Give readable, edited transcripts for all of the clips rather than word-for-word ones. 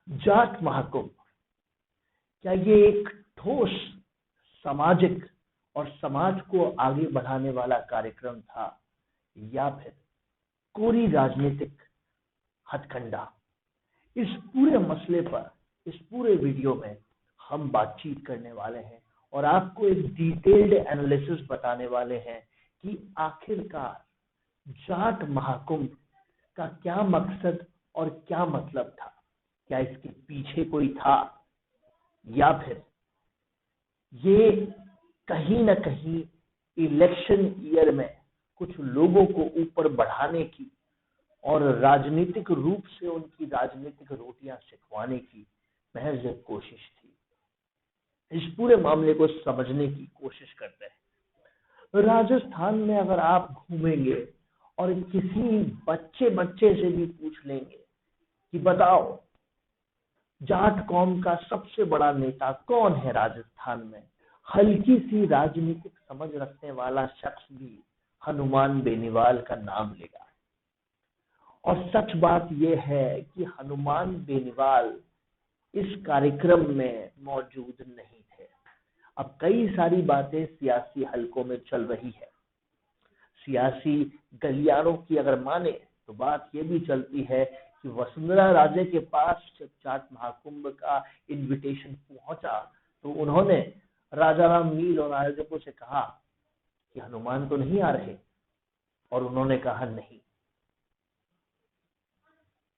जाट महाकुंभ, क्या ये एक ठोस सामाजिक और समाज को आगे बढ़ाने वाला कार्यक्रम था, या फिर कोरी राजनीतिक हथकंडा? इस पूरे मसले पर इस पूरे वीडियो में हम बातचीत करने वाले हैं और आपको एक डिटेल्ड एनालिसिस बताने वाले हैं कि आखिरकार जाट महाकुंभ का क्या मकसद और क्या मतलब था। क्या इसके पीछे कोई था, या फिर ये कहीं ना कहीं इलेक्शन ईयर में कुछ लोगों को ऊपर बढ़ाने की और राजनीतिक रूप से उनकी राजनीतिक रोटियां सिखवाने की महज एक कोशिश थी। इस पूरे मामले को समझने की कोशिश करते हैं। राजस्थान में अगर आप घूमेंगे और किसी बच्चे से भी पूछ लेंगे कि बताओ जाट कौम का सबसे बड़ा नेता कौन है राजस्थान में, हल्की सी राजनीतिक समझ रखने वाला शख्स भी हनुमान बेनीवाल का नाम लेगा। और सच बात यह है कि हनुमान बेनीवाल इस कार्यक्रम में मौजूद नहीं थे। अब कई सारी बातें सियासी हलकों में चल रही है। सियासी गलियारों की अगर माने तो बात यह भी चलती है कि वसुंधरा राजे के पास जब जाट महाकुंभ का इनविटेशन पहुंचा तो उन्होंने राजा राम मील और आयोजकों से कहा कि हनुमान तो नहीं आ रहे, और उन्होंने कहा नहीं।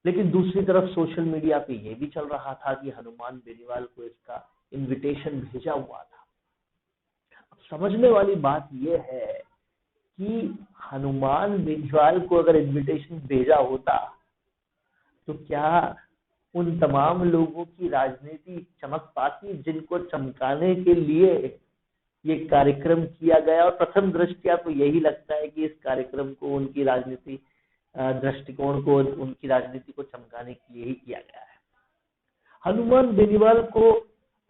लेकिन दूसरी तरफ सोशल मीडिया पे ये भी चल रहा था कि हनुमान बेनीवाल को इसका इनविटेशन भेजा हुआ था। अब समझने वाली बात यह है कि हनुमान बेनीवाल को अगर इनविटेशन भेजा होता तो क्या उन तमाम लोगों की राजनीति चमक पाती जिनको चमकाने के लिए ये कार्यक्रम किया गया? और प्रथम दृष्टया तो यही लगता है कि इस कार्यक्रम को उनकी राजनीति दृष्टिकोण को, उनकी राजनीति को चमकाने के लिए ही किया गया है। हनुमान बेनीवाल को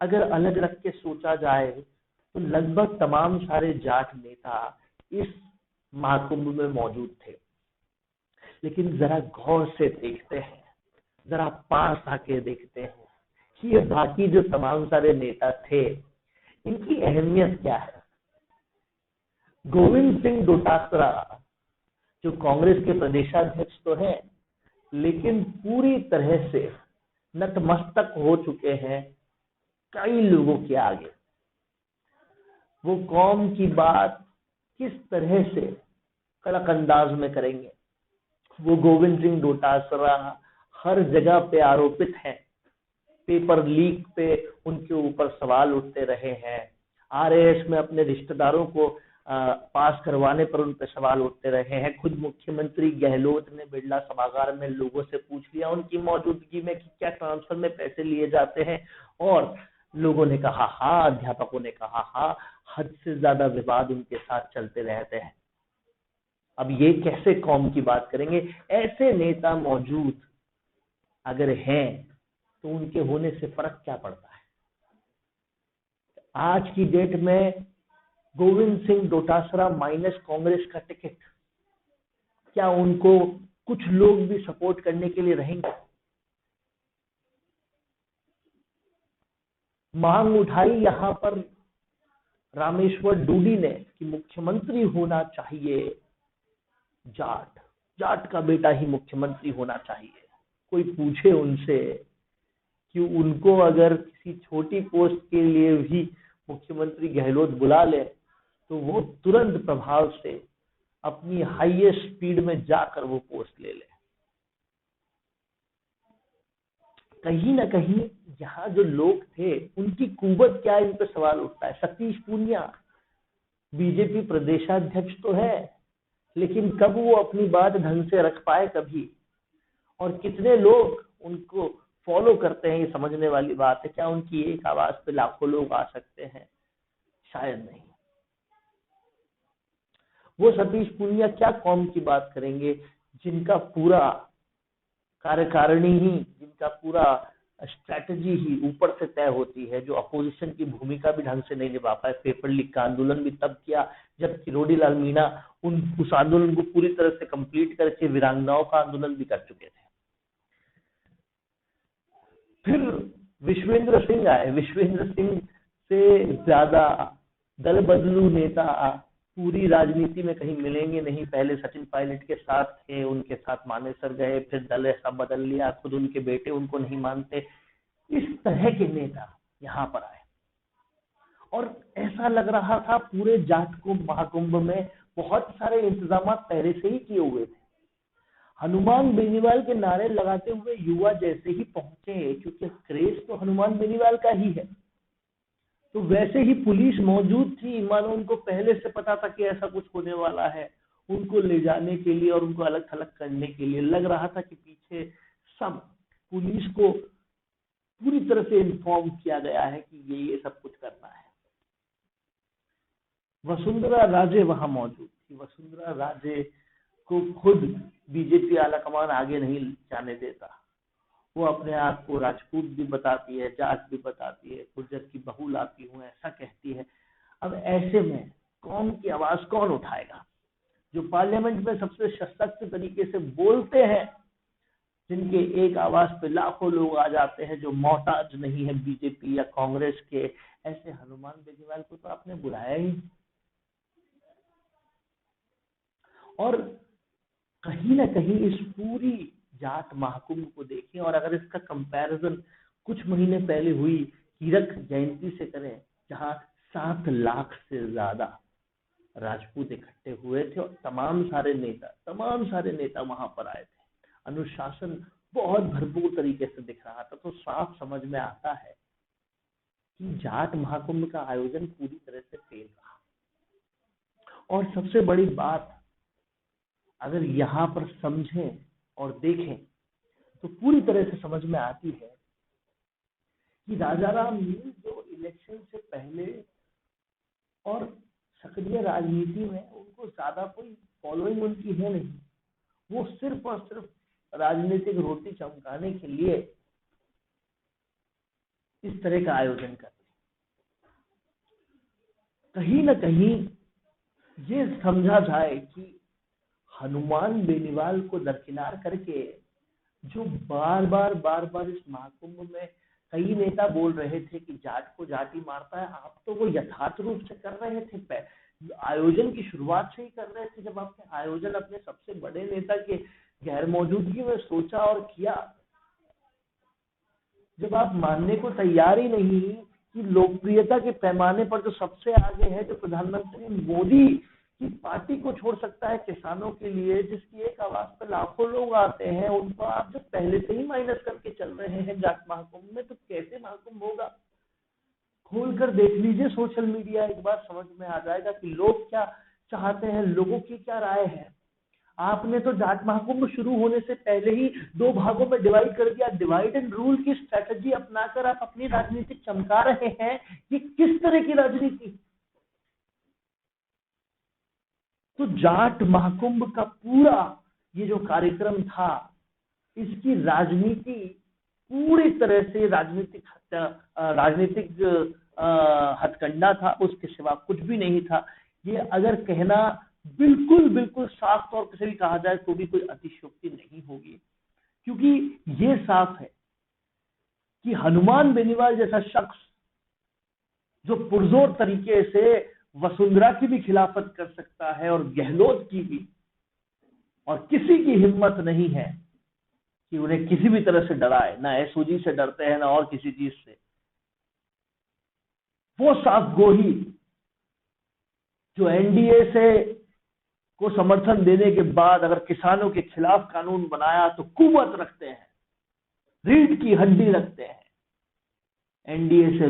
अगर अलग रख के सोचा जाए तो लगभग तमाम सारे जाट नेता इस महाकुंभ में मौजूद थे। लेकिन जरा गौर से देखते हैं, जरा पास आके देखते हैं कि ये बाकी जो तमाम सारे नेता थे इनकी अहमियत क्या है। गोविंद सिंह डोटासरा जो कांग्रेस के प्रदेशाध्यक्ष तो हैं, लेकिन पूरी तरह से नतमस्तक हो चुके हैं कई लोगों के आगे। वो कौम की बात किस तरह से कड़क अंदाज में करेंगे। वो गोविंद सिंह डोटासरा हर जगह पे आरोपित हैं। पेपर लीक पे उनके ऊपर सवाल उठते रहे हैं। आरएएस में अपने रिश्तेदारों को पास करवाने पर उन पर सवाल उठते रहे हैं। खुद मुख्यमंत्री गहलोत ने बिरला सभागार में लोगों से पूछ लिया उनकी मौजूदगी में कि क्या ट्रांसफर में पैसे लिए जाते हैं, और लोगों ने कहा हाँ, अध्यापकों ने कहा हाँ। हद से ज्यादा विवाद उनके साथ चलते रहते हैं। अब ये कैसे कौम की बात करेंगे? ऐसे नेता मौजूद अगर हैं तो उनके होने से फर्क क्या पड़ता है? आज की डेट में गोविंद सिंह डोटासरा माइनस कांग्रेस का टिकट, क्या उनको कुछ लोग भी सपोर्ट करने के लिए रहेंगे? मांग उठाई यहां पर रामेश्वर डूडी ने कि मुख्यमंत्री होना चाहिए जाट का बेटा ही मुख्यमंत्री होना चाहिए। कोई पूछे उनसे कि उनको अगर किसी छोटी पोस्ट के लिए भी मुख्यमंत्री गहलोत बुला ले तो वो तुरंत प्रभाव से अपनी हाईएस्ट स्पीड में जाकर वो पोस्ट ले ले। कहीं ना कहीं यहाँ जो लोग थे उनकी कुवत क्या, इन पर सवाल उठता है। सतीश पूनिया बीजेपी प्रदेशाध्यक्ष तो है, लेकिन कब वो अपनी बात ढंग से रख पाए कभी, और कितने लोग उनको फॉलो करते हैं, ये समझने वाली बात है। क्या उनकी एक आवाज पे लाखों लोग आ सकते हैं? शायद नहीं। वो सतीश पूनिया क्या कौम की बात करेंगे जिनका पूरा कार्यकारिणी ही, जिनका पूरा स्ट्रैटेजी ही ऊपर से तय होती है, जो अपोजिशन की भूमिका भी ढंग से नहीं निभा पाए। पेपर लीक का आंदोलन भी तब किया जब किरोड़ी लाल मीणा उस आंदोलन को पूरी तरह से कंप्लीट करके वीरांगनाओं का आंदोलन भी कर चुके थे। फिर विश्वेंद्र सिंह आए। विश्वेंद्र सिंह से ज्यादा दल बदलू नेता पूरी राजनीति में कहीं मिलेंगे नहीं। पहले सचिन पायलट के साथ थे, उनके साथ मानेसर गए, फिर दल ऐसा बदल लिया, खुद उनके बेटे उनको नहीं मानते। इस तरह के नेता यहाँ पर आए और ऐसा लग रहा था पूरे जाट को महाकुंभ में बहुत सारे इंतजाम पहले से ही किए हुए थे। हनुमान बेनीवाल के नारे लगाते हुए युवा जैसे ही पहुंचे, क्योंकि क्रेज तो हनुमान बेनीवाल का ही है, तो वैसे ही पुलिस मौजूद थी। मानो उनको पहले से पता था कि ऐसा कुछ होने वाला है। उनको ले जाने के लिए और उनको अलग थलग करने के लिए लग रहा था कि पीछे सब पुलिस को पूरी तरह से इन्फॉर्म किया गया है कि ये सब कुछ करना है। वसुंधरा राजे वहां मौजूद थी। वसुंधरा राजे को खुद बीजेपी आलाकमान आगे नहीं जाने देता। वो अपने आप को राजपूत भी बताती है, जाट भी बताती है, गुर्जर की बहू लाती हूँ ऐसा कहती है। अब ऐसे में कौम की आवाज कौन उठाएगा? जो पार्लियामेंट में सबसे सशक्त तरीके से बोलते हैं, जिनके एक आवाज पे लाखों लोग आ जाते हैं, जो मोहताज नहीं है बीजेपी या कांग्रेस के, ऐसे हनुमान बेनीवाल को तो आपने बुलाया ही। और कहीं ना कहीं इस पूरी जाट महाकुंभ को देखें और अगर इसका कंपैरिजन कुछ महीने पहले हुई हीरक जयंती से करें, जहां 7 लाख से ज्यादा राजपूत इकट्ठे हुए थे और तमाम सारे नेता वहां पर आए थे। अनुशासन बहुत भरपूर तरीके से दिख रहा था। तो साफ समझ में आता है कि जाट महाकुंभ का आयोजन पूरी तरह से फेल रहा। और सबसे बड़ी बात, अगर यहाँ पर समझें और देखें तो पूरी तरह से समझ में आती है कि राजाराम मील जो इलेक्शन से पहले और सक्रिय राजनीति में उनको ज्यादा कोई फॉलोइंग उनकी है नहीं, वो सिर्फ और सिर्फ राजनीतिक रोटी चमकाने के लिए इस तरह का आयोजन करते। कहीं ना कहीं ये समझा जाए कि हनुमान बेनीवाल को दरकिनार करके जो बार बार इस महाकुंभ में कई नेता बोल रहे थे कि जाट को जाट ही मारता है, आप तो वो यथार्थ रूप से कर रहे थे। आयोजन की शुरुआत से ही कर रहे थे। जब आपने आयोजन अपने सबसे बड़े नेता के गैर मौजूदगी में सोचा और किया, जब आप मानने को तैयार ही नहीं कि लोकप्रियता के पैमाने पर जो सबसे आगे है, जो प्रधानमंत्री मोदी की पार्टी को छोड़ सकता है किसानों के लिए, जिसकी एक आवाज पर लाखों लोग आते हैं, उनको आप जब पहले से ही माइनस करके चल रहे हैं जाट महाकुंभ में, तो कैसे महाकुंभ होगा? खोलकर देख लीजिए सोशल मीडिया, एक बार समझ में आ जाएगा कि लोग क्या चाहते हैं, लोगों की क्या राय है। आपने तो जाट महाकुंभ शुरू होने से पहले ही 2 भागों में डिवाइड कर दिया। डिवाइड एंड रूल की स्ट्रेटजी अपनाकर आप अपनी राजनीति चमका रहे हैं। ये किस तरह की राजनीति? तो जाट महाकुंभ का पूरा ये जो कार्यक्रम था, इसकी राजनीति पूरी तरह से राजनीतिक हथकंडा था, उसके सिवा कुछ भी नहीं था। ये अगर कहना बिल्कुल साफ तौर से भी कहा जाए तो भी कोई अतिशयोक्ति नहीं होगी, क्योंकि ये साफ है कि हनुमान बेनीवाल जैसा शख्स जो पुरजोर तरीके से वसुंधरा की भी खिलाफत कर सकता है और गहलोत की भी, और किसी की हिम्मत नहीं है कि उन्हें किसी भी तरह से डराए, ना एसओजी से डरते हैं ना और किसी चीज से। वो साफ गोही जो एनडीए से को समर्थन देने के बाद अगर किसानों के खिलाफ कानून बनाया तो कुवत रखते हैं, रीढ़ की हड्डी रखते हैं एनडीए से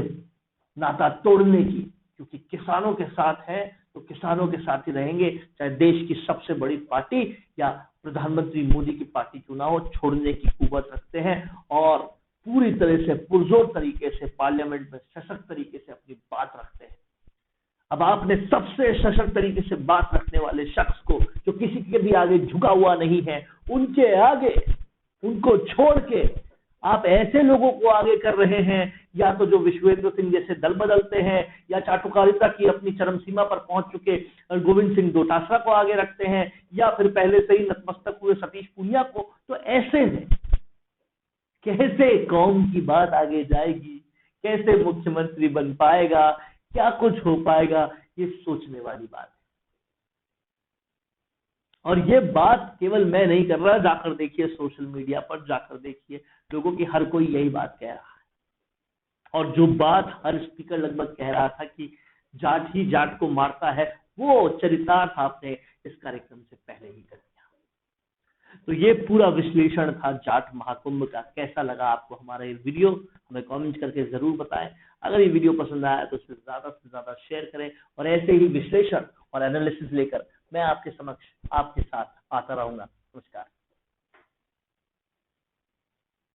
नाता तोड़ने की, क्योंकि किसानों के साथ हैं तो किसानों के साथ ही रहेंगे, चाहे देश की सबसे बड़ी पार्टी या प्रधानमंत्री मोदी की पार्टी चुनाव छोड़ने की कुवत रखते हैं और पूरी तरह से पुरजोर तरीके से पार्लियामेंट में सशक्त तरीके से अपनी बात रखते हैं। अब आपने सबसे सशक्त तरीके से बात रखने वाले शख्स को, जो किसी के भी आगे झुका हुआ नहीं है, उनके आगे उनको छोड़ के आप ऐसे लोगों को आगे कर रहे हैं, या तो जो विश्वेंद्र सिंह जैसे दल बदलते हैं, या चाटुकारिता की अपनी चरम सीमा पर पहुंच चुके गोविंद सिंह डोटासरा को आगे रखते हैं, या फिर पहले से ही नतमस्तक हुए सतीश पूनिया को। तो ऐसे में कैसे कौम की बात आगे जाएगी, कैसे मुख्यमंत्री बन पाएगा, क्या कुछ हो पाएगा, ये सोचने वाली बात है। और ये बात केवल मैं नहीं कर रहा, जाकर देखिए सोशल मीडिया पर, जाकर देखिए लोगों की हर कोई यही बात कह रहा है। और जो बात हर स्पीकर लगभग कह रहा था कि जाट ही जाट को मारता है, वो चरितार्थ आपने इस कार्यक्रम से पहले ही कर दिया। तो ये पूरा विश्लेषण था जाट महाकुंभ का। कैसा लगा आपको हमारा ये वीडियो, हमें कमेंट करके जरूर बताएं। अगर ये वीडियो पसंद आया तो इसे ज्यादा से ज्यादा शेयर करें, और ऐसे ही विश्लेषण और एनालिसिस लेकर मैं आपके समक्ष आपके साथ आता रहूंगा। नमस्कार।